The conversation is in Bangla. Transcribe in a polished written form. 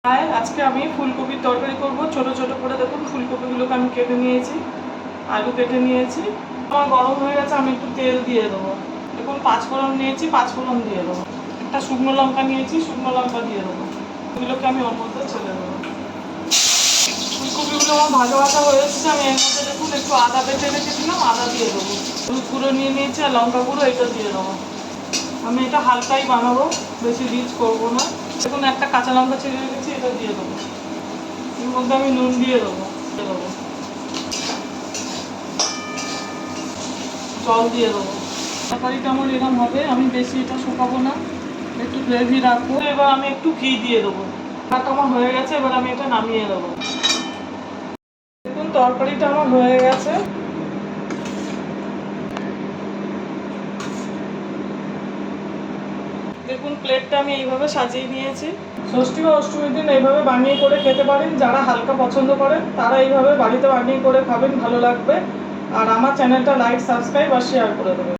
হাই, আজকে আমি ফুলকপির তরকারি করব। ছোট ছোট করে দেখুন ফুলকপিগুলোকে আমি কেটে নিয়েছি, আলু কেটে নিয়েছি। আমার গরম হয়ে গেছে, আমি একটু তেল দিয়ে দেবো। দেখুন পাঁচফোড়ন নিয়েছি, পাঁচফোড়ন দিয়ে দেবো। একটা শুকনো লঙ্কা নিয়েছি, শুকনো লঙ্কা দিয়ে দেবো। এগুলোকে আমি ওর মধ্যে ছেড়ে দেবো। ফুলকপিগুলো আমার ভাজা ভাজা হয়ে এসেছে। আমি এর মধ্যে দেখুন একটু আদা বেটে রেখেছিলাম, আদা দিয়ে দেবো। হলুদ গুঁড়ো নিয়ে নিয়েছি আর লঙ্কা গুঁড়ো, এটা দিয়ে দেবো। আমি এটা হালকাই বানাবো, বেশি রিচ করবো না। দেখুন একটা কাঁচা লঙ্কা ছেড়ে রেখেছি, এটা দিয়ে দেবো। এর মধ্যে আমি নুন দিয়ে দেবো, জল দিয়ে দেবো। তরকারিটা আমার এরকম হবে, আমি বেশি এটা শুকাবো না, একটু গ্রেভি রাখবো। এবার আমি একটু ঘি দিয়ে দেবো। ভাতটা আমার হয়ে গেছে, এবার আমি এটা নামিয়ে দেবো। দেখুন তরকারিটা আমার হয়ে গেছে। দেখুন প্লেটটা আমি এইভাবে সাজিয়ে নিয়েছি। ষষ্ঠী বা অষ্টমীর দিন এইভাবে বানিয়ে করে খেতে পারেন। যারা হালকা পছন্দ করেন তারা এইভাবে বাড়িতে বানিয়ে করে খাবেন, ভালো লাগবে। আর আমার চ্যানেলটা লাইক, সাবস্ক্রাইব আর শেয়ার করে দেবেন।